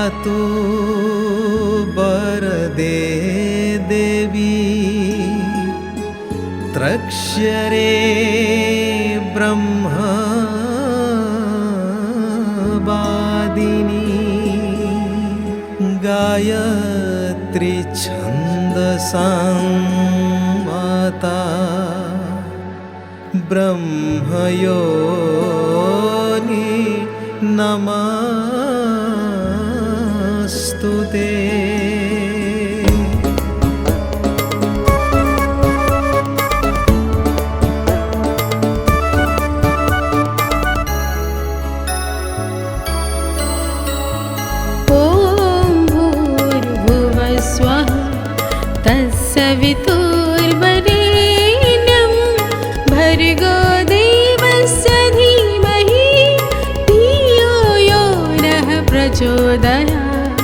पातु वरदे देवी त्रक्ष्यरे ब्रह्मवादिनी गायत्री छन्दसां माता ब्रह्मयोनि नमस्तुते। तत्सवितुर्वरेण्यं भर्गो देवस्य धीमहि धियो यो नः प्रचोदयात्।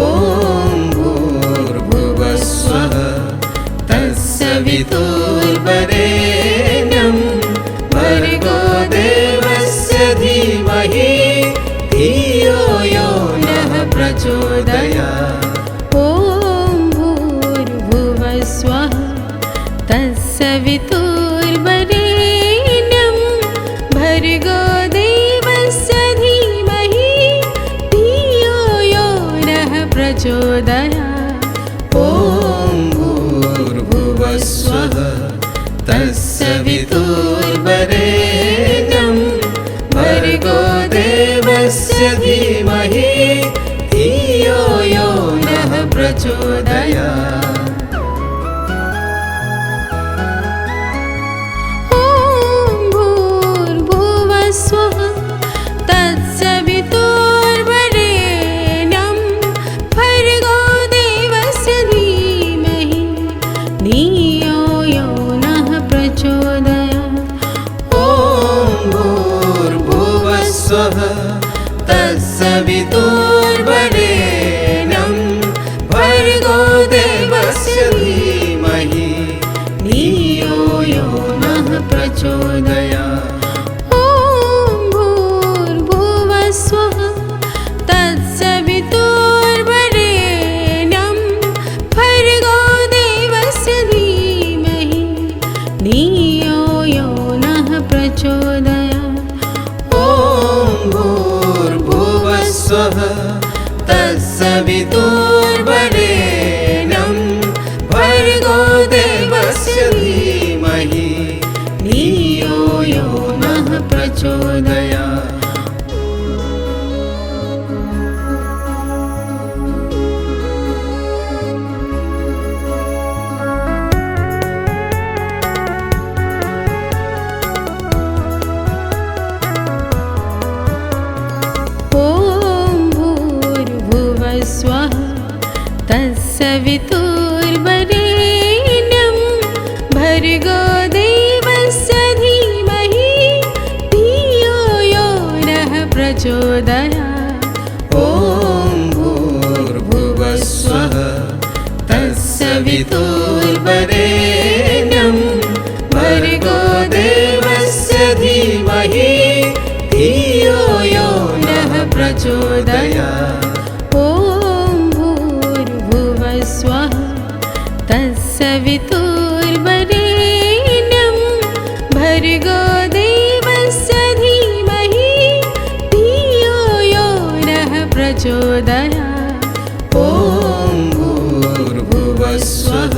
ॐ भूर्भुवस्वः तत्सवितुर्वरेण्यं भर्गो देवस्य धीमहि धियो यो नः प्रचोदयात्। तत्सवितुर्वरेण्यं भर्गो देवस्य धीमहि धियो यो नः प्रचोदयात्। ॐ भूर्भुवस्वः तत्सवितुर्वरेण्यं भर्गो देवस्य धीमहि धियो यो नः प्रचोदयात्। तत्सवितुर्वरेण्यं भर्गो देवस्य धीमहि धियो यो नः प्रचोदयात्। ॐ भूर्भुवस्वः तत्सवितुर्वरेण्यं भर्गो देवस्य धीमहि धियो यो नः प्रचोदयात्। तत्सवितुर्वरेण्यं भर्गो देवस्य धीमहि धियो यो नः प्रचोदयात्। ॐ भूर्भुवस्वः तत्सवितुर्वरेण्यं भर्गो देवस्य धीमहि धियो यो नः प्रचोदयात्। तत्सवितुर्वरेण्यं भर्गो देवस्य धीमहि धियो यो नः प्रचोदयात्। ॐ भूर्भुवस्वः तत्सवितुर्वरेण्यं भर्गो देवस्य धीमहि धियो यो नः प्रचोदयात्। तत्सवितुर्वरेण्यं भर्गो देवस्य धीमहि धियो यो नः प्रचोदयात्। ॐ भूर्भुवस्वः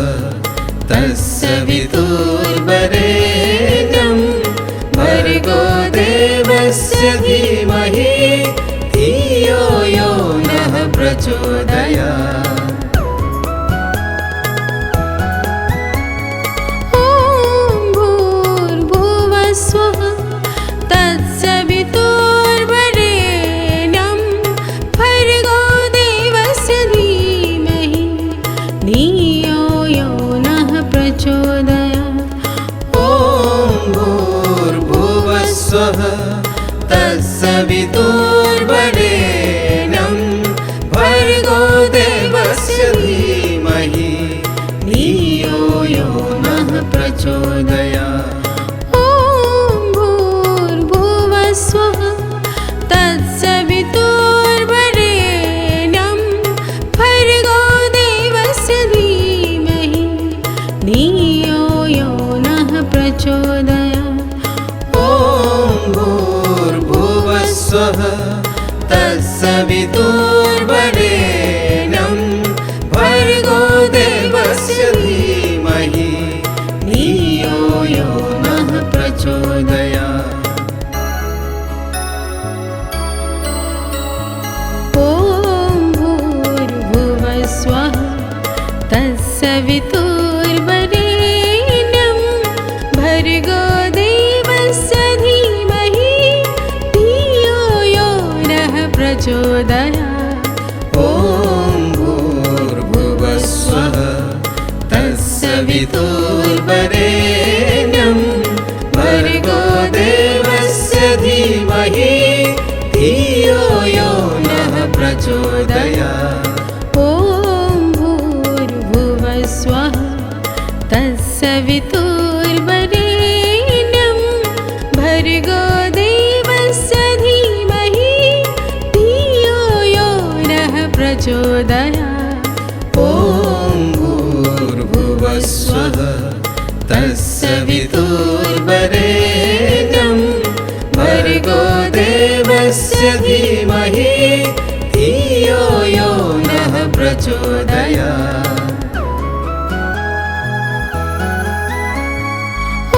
प्रचोदयात्।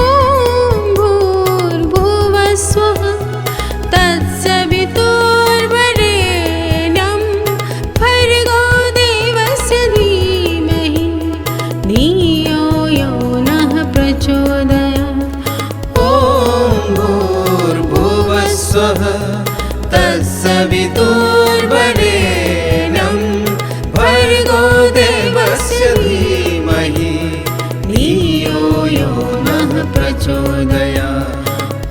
ॐ भूर्भुवस्वः तत्सवितुर्वरेण्यं भर्गो देवस्य धीमहि धियो यो नः प्रचोदयात्। ॐ भूर्भुवस्वः तत्सवितुर्वरेण्यं भर्गो देवस्य धीमहि धियो यो नः प्रचोदयात्।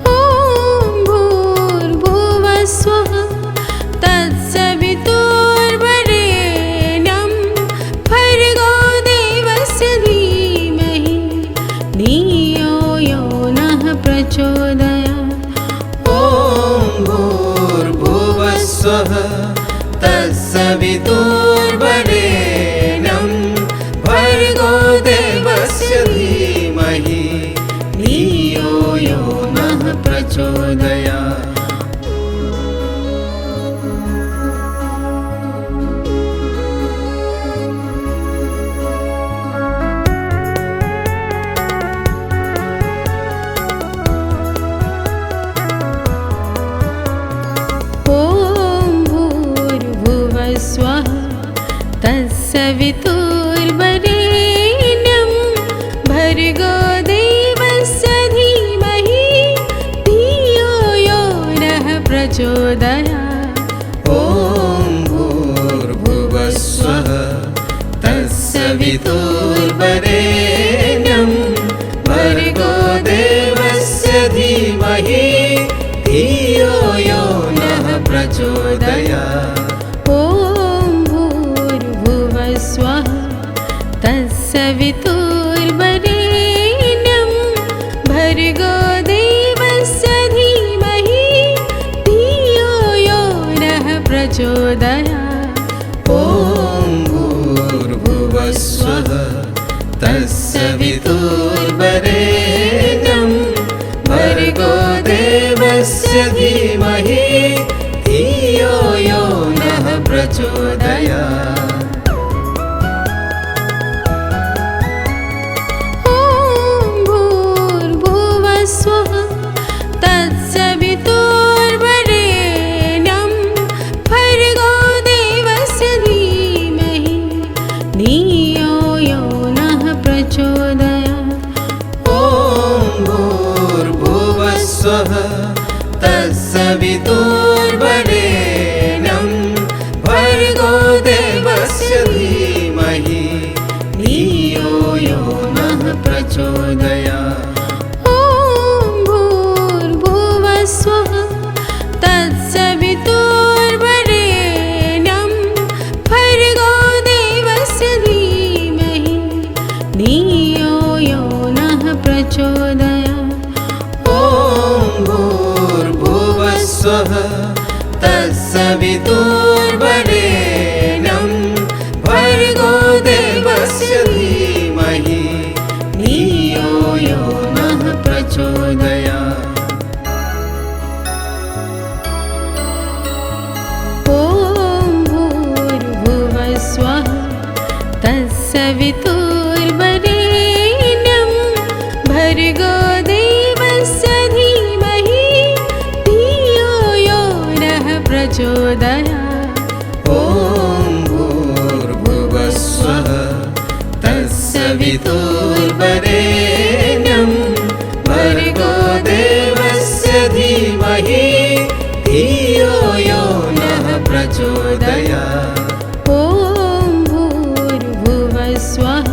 ॐ भूर्भुवस्वः तत्सवितुर्वरेण्यं भर्गो देवस्य धीमहि धियो यो नः प्रचोदयात्। ॐ भूर्भुवस्वः तत्सवितुर्वरेण्यं भर्गो देवस्य धीमहि धियो यो नः प्रचोदयात्। ॐ भूर्भुवस्वः तत्सवितुर्वरेण्यं भर्गो देवस्य धीमहि धियो यो नः प्रचोदयात्। ॐ भूर्भुवस्वः तत्सवितुर्वरेण्यं भर्गो देवस्य धीमहि धियो यो नः प्रचोदयात्। ॐ भूर्भुवस्वः तत्सवितुर्वरेण्यं भर्गो देवस्य धीमहि धियो यो नः प्रचोदयात्। ॐ भूर्भुवस्वः तत्सवितुर्वरेण्यं भर्गो देवस्य धीमहि धियो यो नः प्रचोदयात्। ॐ भूर्भुवस्वः तत्सवितुर्वरेण्यं भर्गो देवस्य धीमहि धियो यो नः प्रचोदयात्। ॐ भूर्भुवस्वः तत्सवितुर्वरेण्यं भर्गो देवस्य धीमहि धियो यो नः प्रचोदयात्। ॐ भूर्भुवस्वः तत्सवितुर्वरेण्यं भर्गो देवस्य धीमहि धियो यो नः प्रचोदयात्। ॐ भूर्भुवस्वः तत्सवितुर्वरेण्यं भर्गो देवस्य धीमहि धियो यो नः प्रचोदयात्। ॐ भूर्भुवस्वः तत्सवितुर्वरेण्यं भर्गो देवस्य धीमहि धियो यो नः प्रचोदयात्। ॐ भूर्भुवस्वः तत्सवितुर्वरेण्यं भर्गो देवस्य धीमहि धियो यो नः प्रचोदयात्। ॐ भूर्भुवस्वः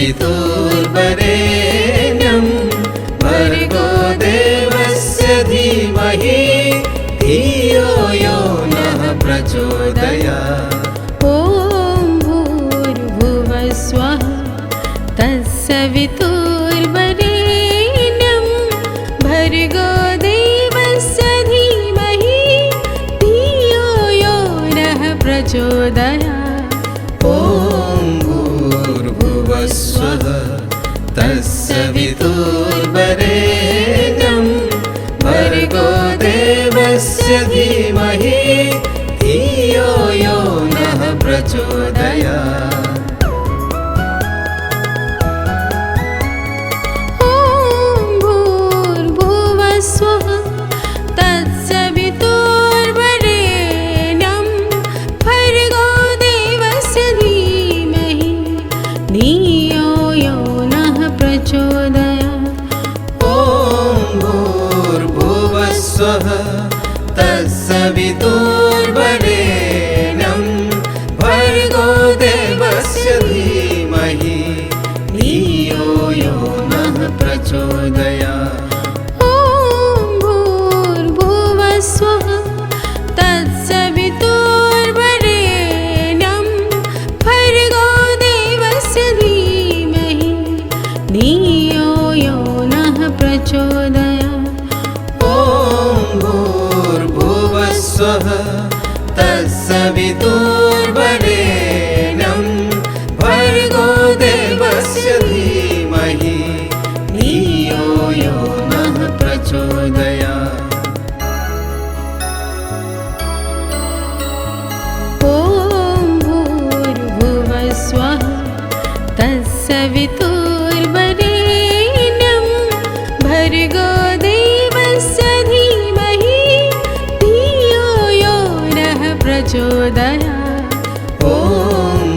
तत्सवितुर्वरेण्यं भर्गो देवस्य धीमहि धियो यो नः प्रचोदयात्। ॐ भूर्भुवस्वः तत्सवितुर्वरेण्यं भर्गो देवस्य धीमहि धियो यो नः प्रचोदयात्। ॐ भूर्भुवस्वः तत्सवितुर्वरेण्यं भर्गो देवस्य धीमहि धियो यो नः प्रचोदयात्। ॐ भूर्भुवस्वः तत्सवितुर्वरेण्यं भर्गो देवस्य धीमहि धियो यो नः प्रचोदयात्। ॐ भूर्भुवस्वः तत्सवितुर्वरेण्यं भर्गो देवस्य धीमहि धियो यो नः प्रचोदयात्। ॐ भूर्भुवस्वः तत्सवितुर्वरेण्यं भर्गो देवस्य धीमहि धियो यो नः प्रचोदयात्। ॐ भूर्भुवस्वः तत्सवितुर्वरेण्यं भर्गो देवस्य धीमहि धियो यो नः प्रचोदयात्। ॐ भूर्भुवस्वः तत्सवितुर्वरेण्यं भर्गो देवस्य धीमहि धियो यो नः प्रचोदयात्। ॐ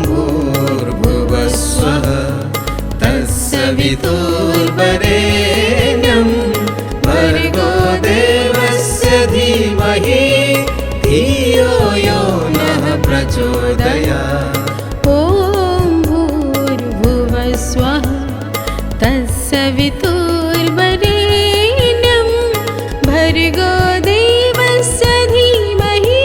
भूर्भुवस्वः तत्सवितुर्वरेण्यं भर्गो देवस्य धीमहि धियो यो नः प्रचोदयात्। ॐ भूर्भुवस्वः तत्सवितुर्वरेण्यं भर्गो देवस्य धीमहि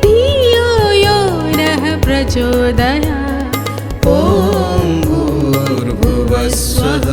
धियो यो नः प्रचोदयात्। ॐ भूर्भुवस्वः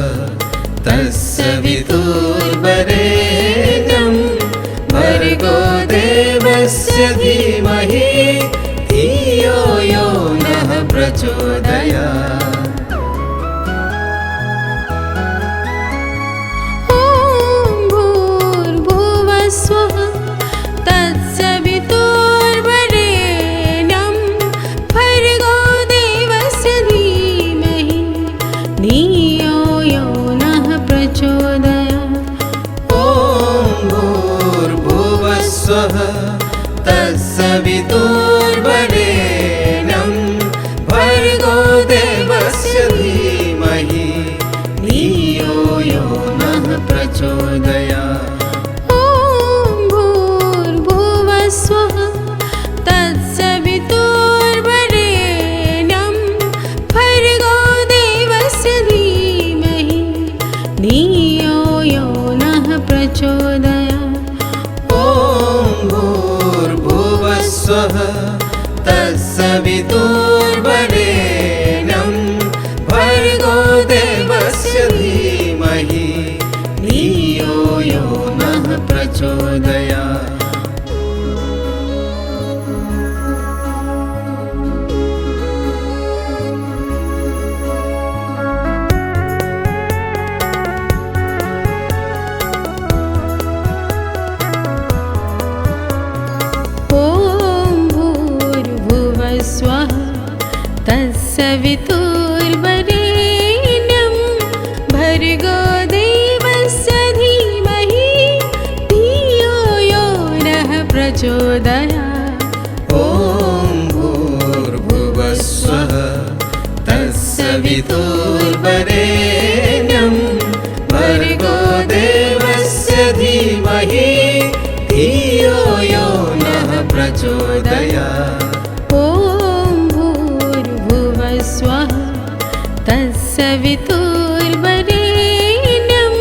तत्सवितुर्वरेण्यं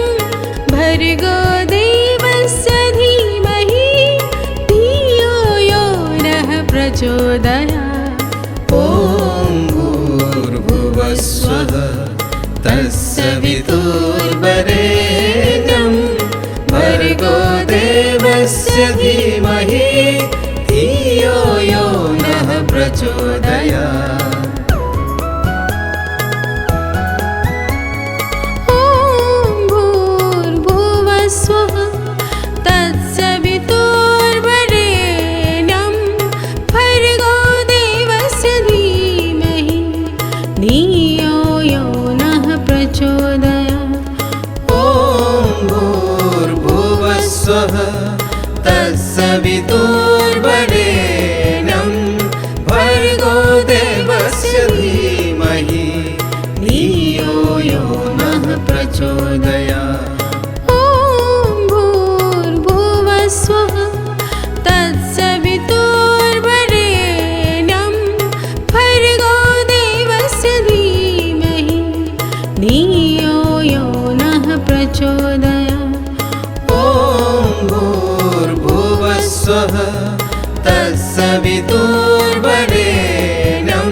भर्गो देवस्य धीमहि धियो यो नः प्रचोदयात्। ॐ भूर्भुवस्वः तत्सवितुर्वरेण्यं भर्गो देवस्य धीमहि धियो यो नः प्रचोदयात्। ॐ भूर्भुवस्वः तत्सवितुर्वरेण्यं भर्गो देवस्य धीमहि धियो यो नः प्रचोदयात्। ॐ भूर्भुवस्वः तत्सवितुर्वरेण्यं भर्गो देवस्य धीमहि धियो यो नः प्रचोदयात्। ॐ भूर्भुवस्वः तत्सवितुर्वरेण्यं भर्गो देवस्य धीमहि धियो यो नः प्रचोदयात्। ॐ भूर्भुवस्वः तत्सवितुर्वरेण्यं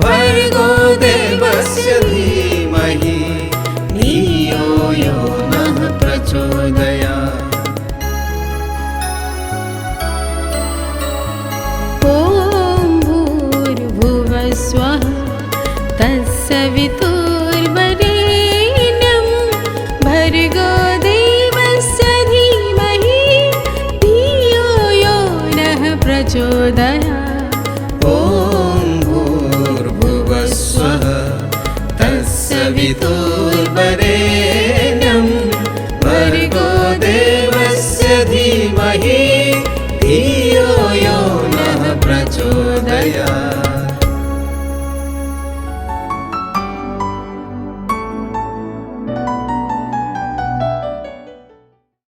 भर्गो देवस्य धीमहि धियो यो नः प्रचोदयात्। ॐ भूर्भुवस्वः तत्सवितुर्वरेण्यं भर्गो देवस्य धीमहि धियो यो नः प्रचोदयात्।